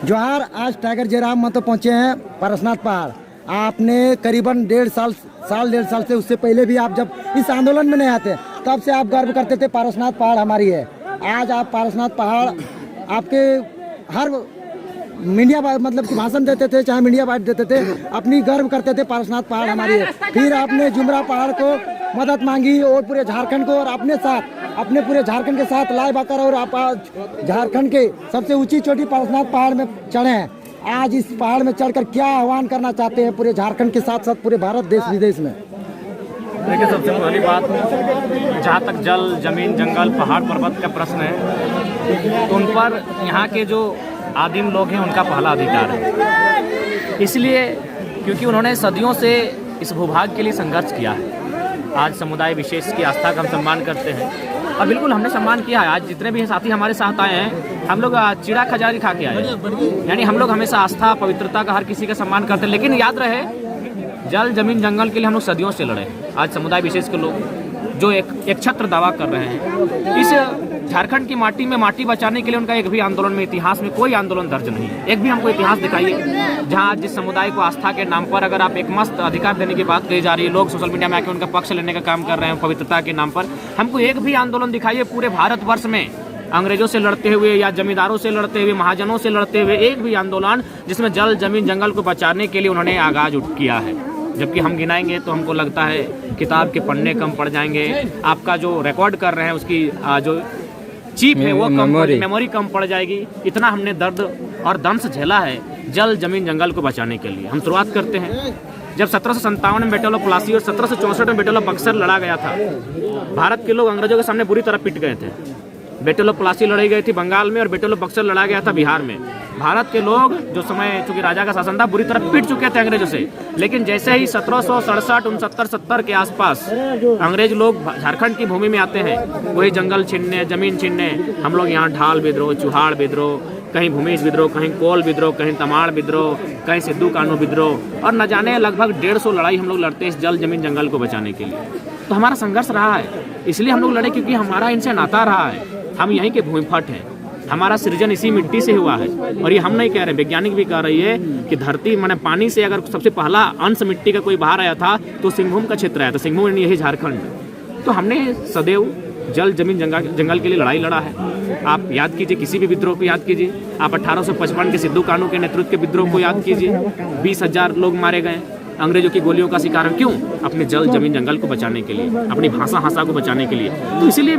जोहार। आज टाइगर जयराम महतो पहुँचे हैं पारसनाथ पहाड़। आपने करीबन डेढ़ साल से, उससे पहले भी आप जब इस आंदोलन में नहीं आते तब से आप गर्व करते थे पारसनाथ पहाड़ हमारी है। आज आप पारसनाथ पहाड़ आपके हर मीडिया मतलब कि भाषण देते थे, चाहे मीडिया बाइट देते थे, अपनी गर्व करते थे पारसनाथ पहाड़ हमारी है। फिर आपने जुमरा पहाड़ को मदद मांगी और पूरे झारखंड को, और अपने पूरे झारखंड के साथ लाइव आकर, और आप आज झारखंड के सबसे ऊंची चोटी पारसनाथ पहाड़ में चढ़े हैं। आज इस पहाड़ में चढ़कर क्या आह्वान करना चाहते हैं पूरे झारखंड के साथ साथ पूरे भारत देश विदेश में? देखिए, सबसे पहली बात, जहाँ तक जल, जमीन, जंगल, पहाड़, पर्वत का प्रश्न है तो उन पर यहाँ के जो आदिम लोग हैं उनका पहला अधिकार है। इसलिए क्योंकि उन्होंने सदियों से इस भूभाग के लिए संघर्ष किया है। आज समुदाय विशेष की आस्था का हम सम्मान करते हैं, और बिल्कुल हमने सम्मान किया है। आज जितने भी साथी हमारे साथ आए हैं, हम लोग चिड़ा खजारी खा के आए हैं। यानी हम लोग हमेशा आस्था, पवित्रता का हर किसी का सम्मान करते हैं। लेकिन याद रहे, जल, जमीन, जंगल के लिए हम लोग सदियों से लड़े। आज समुदाय विशेष के लोग जो एक छत्र दावा कर रहे हैं, इस झारखंड की माटी में माटी बचाने के लिए उनका एक भी आंदोलन में, इतिहास में कोई आंदोलन दर्ज नहीं है। एक भी हमको इतिहास दिखाइए जहाँ जिस समुदाय को आस्था के नाम पर अगर आप एक मस्त अधिकार देने की बात कही जा रही है, लोग सोशल मीडिया में आके उनका पक्ष लेने का काम कर रहे हैं पवित्रता के नाम पर, हमको एक भी आंदोलन दिखाइए पूरे भारतवर्ष में अंग्रेजों से लड़ते हुए या जमींदारों से लड़ते हुए, महाजनों से लड़ते हुए एक भी आंदोलन जिसमें जल, जमीन, जंगल को बचाने के लिए उन्होंने आगाज किया है। जबकि हम गिनाएंगे तो हमको लगता है किताब के पन्ने कम पड़ जाएंगे। आपका जो रिकॉर्ड कर रहे हैं उसकी जो चीप है वो मेमोरी कम पड़ जाएगी। इतना हमने दर्द और दंश झेला है जल, जमीन, जंगल को बचाने के लिए। हम शुरुआत करते हैं जब 1757 में बैटल ऑफ प्लासी और 1764 में बैटल ऑफ बक्सर लड़ा गया था। भारत के लोग अंग्रेजों के सामने बुरी तरह पिट गए थे। बैटल ऑफ प्लासी लड़ी गई थी बंगाल में और बैटल ऑफ बक्सर लड़ा गया था बिहार में। भारत के लोग जो समय चूंकि राजा का शासन था बुरी तरह पिट चुके थे अंग्रेजों से। लेकिन जैसे ही 1767, 69, 70 के आसपास अंग्रेज लोग झारखंड की भूमि में आते हैं, वही जंगल छीनने, जमीन छीनने, हम लोग यहाँ ढाल विद्रोह, चुहाड़ विद्रोह, कहीं भूमिज विद्रोह, कहीं कोल विद्रोह, कहीं तमाड़ विद्रोह, कहीं सिद्धू कानू विद्रोह, और न जाने लगभग 150 लड़ाई हम लोग लड़ते हैं इस जल, जमीन, जंगल को बचाने के लिए। तो हमारा संघर्ष रहा है, इसलिए हम लोग लड़े क्योंकि हमारा इनसे नाता रहा है। हम यहीं के भूमिफट हैं, हमारा सृजन इसी मिट्टी से हुआ है। और ये हम नहीं कह रहे, वैज्ञानिक भी कह रही है कि धरती माने पानी से अगर सबसे पहला अंश मिट्टी का कोई बाहर आया था तो सिंहभूम का क्षेत्र आया था। सिंहभूम यही झारखंड। तो हमने सदैव जल, जमीन, जंगल के लिए लड़ाई लड़ा है। आप याद कीजिए, किसी भी विद्रोह को याद कीजिए। आप 1855 के सिद्धू कानू के नेतृत्व के विद्रोह को याद कीजिए। 20,000 लोग मारे गए अंग्रेजों की गोलियों का शिकार। क्यों? अपने जल, जमीन, जंगल को बचाने के लिए, अपनी भाषा को बचाने के लिए। तो इसलिए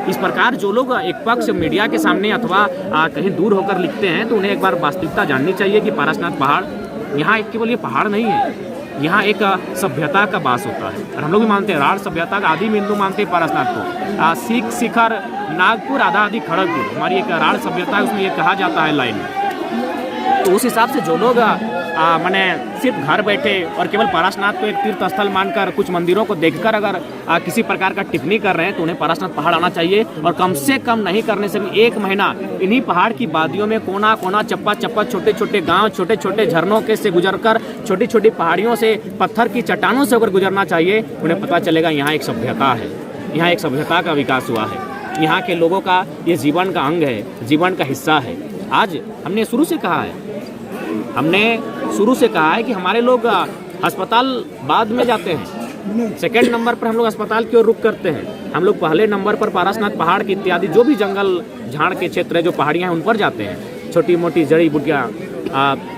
इस प्रकार जो लोग एक पक्ष मीडिया के सामने अथवा कहीं दूर होकर लिखते हैं तो उन्हें एक बार वास्तविकता जाननी चाहिए कि पारसनाथ पहाड़ यहाँ एक केवल ये पहाड़ नहीं है, यहाँ एक सभ्यता का वास होता है। और हम लोग भी मानते हैं, राढ़ सभ्यता का आदि बिंदु मानते हैं पारसनाथ को। सीख, शिखर, नागपुर, आधा आदि खड़गपुर हमारी एक राढ़ सभ्यता है, उसमें ये कहा जाता है लाइन। तो उस हिसाब से जो लोग मैंने सिर्फ घर बैठे और केवल पारसनाथ को एक तीर्थ स्थल मानकर कुछ मंदिरों को देखकर अगर किसी प्रकार का टिप्पणी कर रहे हैं तो उन्हें पारसनाथ पहाड़ आना चाहिए। और कम से कम नहीं करने से भी 1 महीना इन्हीं पहाड़ की वादियों में कोना कोना, चप्पा चप्पा, छोटे छोटे गांव, छोटे छोटे झरनों के से गुजरकर, छोटी छोटी पहाड़ियों से, पत्थर की चट्टानों से अगर गुजरना चाहिए, उन्हें पता चलेगा यहाँ एक सभ्यता है, यहाँ एक सभ्यता का विकास हुआ है, यहाँ के लोगों का ये जीवन का अंग है, जीवन का हिस्सा है। आज हमने शुरू से कहा है कि हमारे लोग अस्पताल बाद में जाते हैं, सेकंड नंबर पर हम लोग अस्पताल की ओर रुख करते हैं। हम लोग पहले नंबर पर पारसनाथ पहाड़ की इत्यादि जो भी जंगल झाड़ के क्षेत्र है, जो पहाड़ियाँ हैं, उन पर जाते हैं। छोटी मोटी जड़ी बूटियाँ,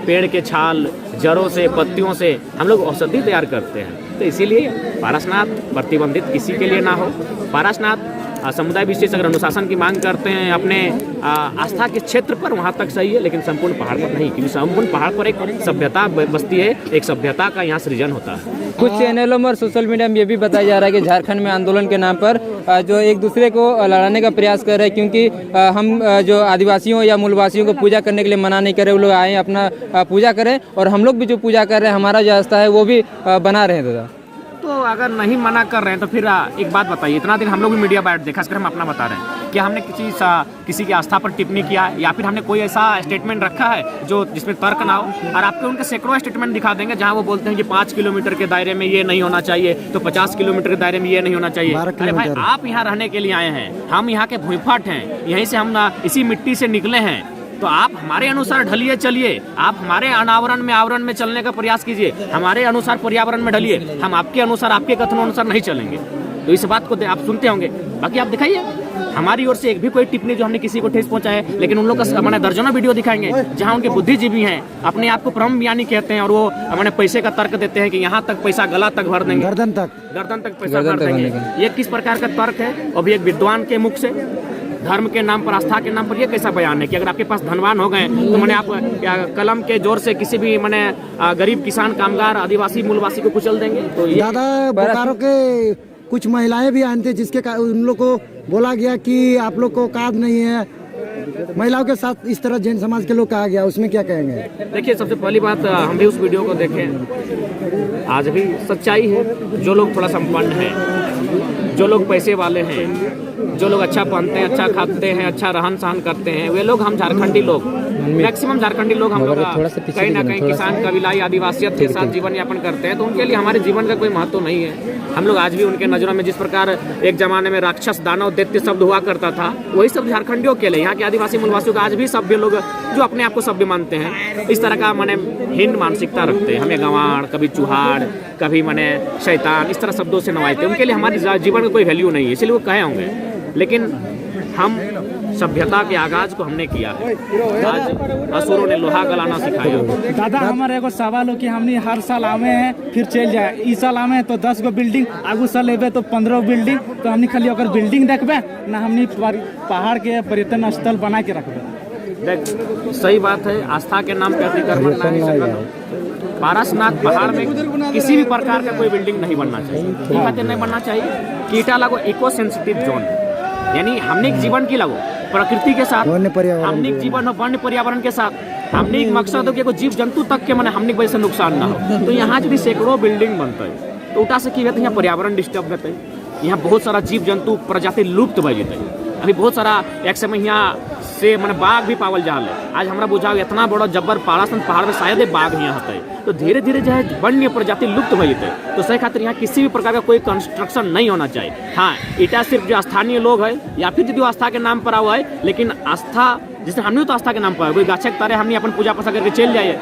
पेड़ के छाल, जड़ों से, पत्तियों से हम लोग औषधि तैयार करते हैं। तो इसीलिए पारसनाथ प्रतिबंधित किसी के लिए ना हो। पारसनाथ समुदाय विशेष अगर अनुशासन की मांग करते हैं अपने आस्था के क्षेत्र पर, वहाँ तक सही है, लेकिन संपूर्ण पहाड़ पर नहीं, क्योंकि संपूर्ण पहाड़ पर एक सभ्यता बसती है, एक सभ्यता का यहाँ सृजन होता है। कुछ चैनलों और सोशल मीडिया में ये भी बताया जा रहा है कि झारखंड में आंदोलन के नाम पर जो एक दूसरे को लड़ाने का प्रयास कर रहे हैं, क्योंकि हम जो आदिवासियों या मूलवासियों को पूजा करने के लिए मना नहीं कर रहे, वो लोग आए अपना पूजा करें, और हम लोग भी जो पूजा कर रहे हैं, हमारा जो आस्था है वो भी बना रहे हैं। दादा, तो अगर नहीं मना कर रहे हैं तो फिर एक बात बताइए, इतना दिन हम लोग भी मीडिया बैठ देखा, हम अपना बता रहे हैं, क्या हमने किसी की आस्था पर टिप्पणी किया है, या फिर हमने कोई ऐसा स्टेटमेंट रखा है जो जिसमें तर्क ना हो? और आपके उनके सैकड़ों स्टेटमेंट दिखा देंगे जहां वो बोलते हैं कि 5 किलोमीटर के दायरे में ये नहीं होना चाहिए, तो 50 किलोमीटर के दायरे में ये नहीं होना चाहिए। अरे भाई, आप यहाँ रहने के लिए आए हैं, हम यहाँ के भूमिफट हैं, यहीं से हम इसी मिट्टी से निकले हैं, तो आप हमारे अनुसार ढलिए चलिए, आप हमारे अनावरण में आवरण में चलने का प्रयास कीजिए, हमारे अनुसार पर्यावरण में ढलिए, हम आपके अनुसार आपके कथनों अनुसार नहीं चलेंगे। तो इस बात को आप सुनते होंगे। बाकी आप दिखाइए हमारी ओर से एक भी कोई टिप्पणी जो हमने किसी को ठेस पहुंचाया है, लेकिन उन लोग का मैंने दर्जनों वीडियो दिखाएंगे जहां उनके बुद्धिजीवी हैं, अपने आप को ब्रह्म ज्ञानी कहते हैं और वो मैंने पैसे का तर्क देते हैं कि यहाँ तक पैसा गला तक भर देंगे, गर्दन तक पैसा भर देंगे। ये किस प्रकार का तर्क है? और भी एक विद्वान के मुख से धर्म के नाम पर, आस्था के नाम पर ये कैसा बयान है कि अगर आपके पास धनवान हो गए तो मैंने आप कलम के जोर से किसी भी मैंने गरीब किसान, कामगार, आदिवासी, मूलवासी को कुचल देंगे? तो ये दादा बोकारो के कुछ महिलाएं भी आए थे जिसके उन लोग को बोला गया कि आप लोग को औकात नहीं है, महिलाओं के साथ इस तरह जैन समाज के लोग कहा गया, उसमें क्या कहेंगे? देखिए, सबसे पहली बात हम भी उस वीडियो को देखें, आज भी सच्चाई है। जो लोग थोड़ा संपन्न हैं, जो लोग पैसे वाले हैं, जो लोग अच्छा पहनते हैं, अच्छा खाते हैं, अच्छा रहन सहन करते हैं, वे लोग हम झारखंडी लोग, मैक्सिमम झारखंडी लोग हम लोग कहीं ना कहीं किसान, कबीलाई, आदिवासियत के साथ जीवन यापन करते हैं। तो उनके लिए हमारे जीवन का कोई महत्व नहीं है। हम लोग आज भी उनके नज़रों में जिस प्रकार एक जमाने में राक्षस, दानव, दैत्य शब्द हुआ करता था, वही सब झारखंडियों के लिए, यहाँ के आदिवासी मूलवासियों का आज भी सभ्य लोग जो अपने आप को सभ्य मानते हैं, इस तरह का माने हीन मानसिकता रखते हैं, हमें गंवार, कभी चूहाड़, कभी माने शैतान, इस तरह शब्दों से नवाजते हैं। उनके लिए हमारे जीवन का कोई वैल्यू नहीं है, इसलिए वो कहे होंगे। लेकिन हम सभ्यता के आगाज को हमने किया है। आज असुरों ने लोहा गलाना सिखाया। दादा हमारे एगो सवाल हो कि हमने हर साल आवे हैं फिर चल जाए, इस साल आवे तो 10 गो बिल्डिंग, आगू साल एबे तो 15 बिल्डिंग, तो हमने खाली अगर बिल्डिंग देखबे ना हमने पहाड़ के पर्यटन स्थल बना के रखबे। देख, सही बात है, आस्था के नाम पे अतिक्रमण नहीं करना। पारसनाथ पहाड़ में किसी भी प्रकार का कोई बिल्डिंग नहीं बनना चाहिए। ठीक है, नहीं बनना चाहिए। कीटा लागो इको सेंसिटिव जोन, यानी हमने जीवन की लगो प्रकृति के साथ, हमने जीवन हो वन्य पर्यावरण के साथ, हमने एक मकसद हो कि कोई जीव जंतु तक के मैंने हमने वजह से नुकसान ना हो। तो यहाँ यदि सैकड़ों बिल्डिंग बनते है तो उठा से की यहाँ पर्यावरण डिस्टर्ब होते हैं, यहाँ बहुत सारा जीव जंतु प्रजाति लुप्त हो जाते हैं। अभी बहुत सारा एक समय यहाँ से मैंने बाघ भी पावल जा है। आज हमारा बुझाव इतना बड़ा जब्बर पारासन पहाड़ में शायद बाघ यहाँ होता है। तो धीरे धीरे जो है वन्य प्रजाति लुप्त हो जाते हैं। तो सही खातिर यहाँ किसी भी प्रकार का कोई कंस्ट्रक्शन नहीं होना चाहिए। हाँ, इटा सिर्फ जो स्थानीय लोग है या फिर जो आस्था के नाम पर हुआ है, लेकिन आस्था जैसे हमने तो आस्था के नाम पर कोई गाछक तारे हमने अपन पूजा पासा करके चल जाइए,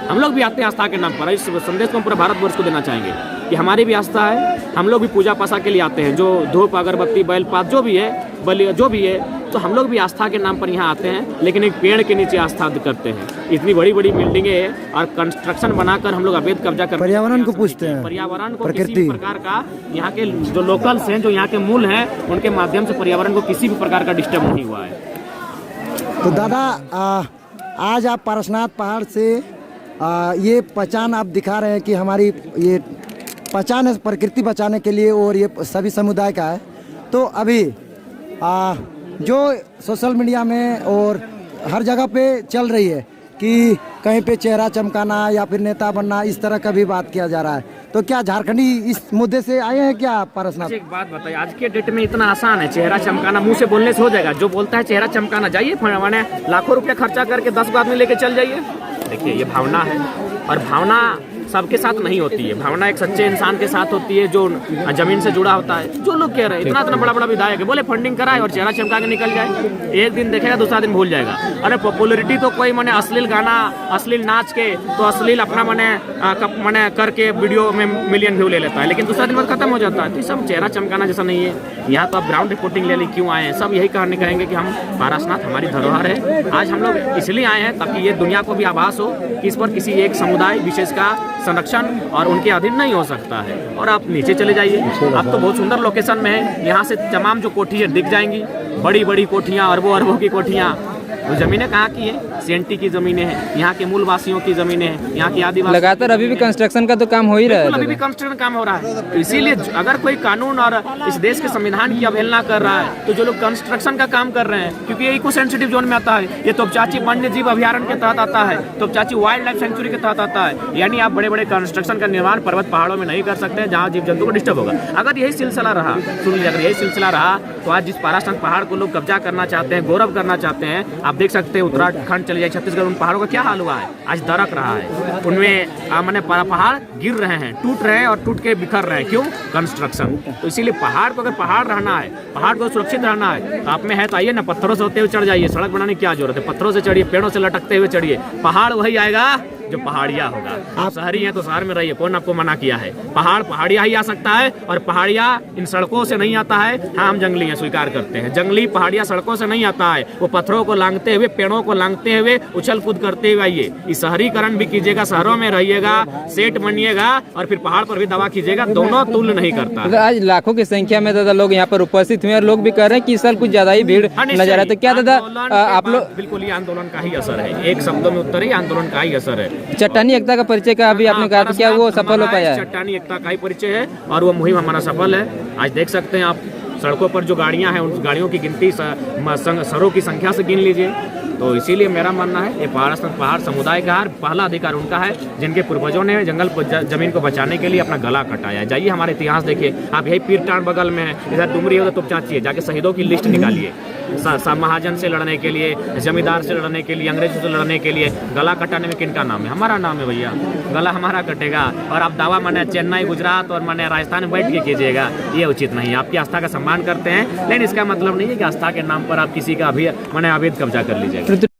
हम लोग भी आते हैं आस्था के नाम पर। इस संदेश को हम पूरे भारतवर्ष को देना चाहेंगे कि हमारी भी आस्था है, हम लोग भी पूजा पासा के लिए आते हैं। जो धूप, अगरबत्ती, बैलपात जो भी है, बलि जो भी है, तो हम लोग भी आस्था के नाम पर यहाँ आते हैं, लेकिन एक पेड़ के नीचे आस्था करते हैं। इतनी बड़ी बड़ी बिल्डिंगें हैं और कंस्ट्रक्शन बनाकर हम लोग अवैध कब्जा कर पर्यावरण को पूछते हैं, पर्यावरण को किसी भी प्रकार का, यहाँ के जो लोकल्स हैं, जो यहाँ के मूल हैं, उनके माध्यम से पर्यावरण को किसी भी प्रकार का डिस्टर्ब नहीं हुआ है। तो दादा आज आप पारसनाथ पहाड़ से ये पहचान आप दिखा रहे हैं कि हमारी ये पहचान है प्रकृति बचाने के लिए और ये सभी समुदाय का है। तो अभी जो सोशल मीडिया में और हर जगह पे चल रही है कि कहीं पे चेहरा चमकाना या फिर नेता बनना, इस तरह का भी बात किया जा रहा है। तो क्या झारखंडी इस मुद्दे से आए हैं क्या पारसनाथ? एक बात बताइए, आज के डेट में इतना आसान है चेहरा चमकाना, मुंह से बोलने से हो जाएगा। जो बोलता है चेहरा चमकाना, जाइए मैंने लाखों रुपया खर्चा करके 10 को आदमी लेके चल जाइए। देखिए, ये भावना है और भावना सबके साथ नहीं होती है। भावना एक सच्चे इंसान के साथ होती है जो जमीन से जुड़ा होता है। जो लोग कह रहे हैं इतना बड़ा बड़ा विधायक है, बोले फंडिंग कराए और चेहरा चमका के निकल जाए, एक दिन देखेगा दूसरा दिन भूल जाएगा। अरे पॉपुलरिटी तो कोई मैंने अश्लील गाना, अश्लील नाच के तो अश्लील अपना मैंने करके वीडियो में मिलियन व्यू ले लेता है, लेकिन दूसरा दिन बाद खत्म हो जाता है। तो सब चेहरा चमकाना जैसा नहीं है। यहाँ तो आप ग्राउंड रिपोर्टिंग ले ली क्यों आए हैं? सब यही कहेंगे कि हम पारसनाथ हमारी धरोहर है। आज हम लोग इसलिए आए हैं ताकि ये दुनिया को भी आभास हो कि इस पर किसी एक समुदाय विशेष का संरक्षण और उनके अधीन नहीं हो सकता है। और आप नीचे चले जाइए, आप तो बहुत सुंदर लोकेशन में है। यहाँ से तमाम जो कोठियाँ दिख जाएंगी, बड़ी बड़ी कोठियाँ, अरबों अरबों की कोठियाँ। वो जमीनें कहाँ की है? सीएनटी की जमीनें हैं, यहाँ के मूल वासियों की जमीनें हैं, यहाँ की आदिवासी। लगातार अभी भी कंस्ट्रक्शन का तो काम हो ही रहा है। अभी भी कंस्ट्रक्शन काम हो रहा है। तो इसीलिए अगर कोई कानून और इस देश के संविधान की अवहेलना कर रहा है, तो जो लोग कंस्ट्रक्शन का काम कर रहे हैं, क्योंकि ये इको सेंसिटिव जोन में आता है, ये तोपचाची वन्य जीव अभ्यारण्य के तहत आता है, तोपचाची वाइल्ड लाइफ सेंचुरी के तहत आता है। यानी आप बड़े बड़े कंस्ट्रक्शन का निर्माण पर्वत पहाड़ों में नहीं कर सकते जहाँ जीव जंतु को डिस्टर्ब होगा। अगर यही सिलसिला रहा, सुन लीजिए, अगर यही सिलसिला रहा तो आज जिस पारसनाथ पहाड़ को लोग कब्जा करना चाहते हैं, गौरव करना चाहते हैं, आप देख सकते हैं उत्तराखंड, चले जाइए छत्तीसगढ़, उन पहाड़ों का क्या हाल हुआ है, आज दरक रहा है, उनमें मैंने पहाड़ गिर रहे हैं, टूट रहे हैं और टूट के बिखर रहे हैं। क्यों? कंस्ट्रक्शन। तो इसीलिए पहाड़ को, अगर पहाड़ रहना है, पहाड़ को सुरक्षित रहना है, तो आप में है तो आइए ना, पत्थरों से होते हुए चढ़ जाइए, सड़क बनाने की क्या जरूरत है, पत्थरों से चढ़िए, पेड़ों से लटकते हुए चढ़िए, पहाड़ वही आएगा जो पहाड़िया होगा। आप शहरी हैं तो शहर में रहिए, कौन आपको मना किया है? पहाड़िया ही आ सकता है, और पहाड़िया इन सड़कों से नहीं आता है। हाँ, हम जंगली हैं, स्वीकार करते हैं, जंगली पहाड़िया सड़कों से नहीं आता है, वो पत्थरों को लांघते हुए, पेड़ों को लांघते हुए, उछल कूद करते हुए आइए। इस शहरीकरण भी कीजिएगा, शहरों में रहिएगा, सेठ बनिएगा, और फिर पहाड़ पर भी दवा कीजिएगा, दोनों तुल्य नहीं करता। तो आज लाखों की संख्या में दादा लोग यहाँ पर उपस्थित हुए और लोग भी कह रहे हैं कि इस साल कुछ ज्यादा ही भीड़ नजर आती है। क्या दादा आप लोग? बिल्कुल, ये आंदोलन का ही असर है, एक शब्दों में उत्तर ही आंदोलन का ही असर है। चट्टानी एकता का परिचय का अभी आपने कहा, क्या वो सफल हो पाया है? चट्टानी एकता का ही परिचय है और वो मुहिम हमारा सफल है। आज देख सकते हैं आप, सड़कों पर जो गाड़ियां हैं, उन गाड़ियों की गिनती सरों की संख्या से गिन लीजिए। तो इसीलिए मेरा मानना है ये पहाड़ समुदाय का पहला अधिकार उनका है, जिनके पूर्वजों ने जंगल जमीन को बचाने के लिए अपना गला कटाया। जाइए हमारे इतिहास देखिए, आप यही पीरटांड बगल में है, इधर डुमरी है, तो चाचिए जाके शहीदों की लिस्ट निकालिए। महाजन से लड़ने के लिए, जमींदार से लड़ने के लिए, अंग्रेजों से लड़ने के लिए गला कटाने में किनका नाम है? हमारा नाम है भैया, गला हमारा कटेगा। और आप दावा माने चेन्नई, गुजरात और माने राजस्थान में बैठ के कीजिएगा, ये उचित नहीं है। आपकी आस्था का सम्मान करते हैं, लेकिन इसका मतलब नहीं है कि आस्था के नाम पर आप किसी का भी माने अवैध कब्जा कर लीजिएगा।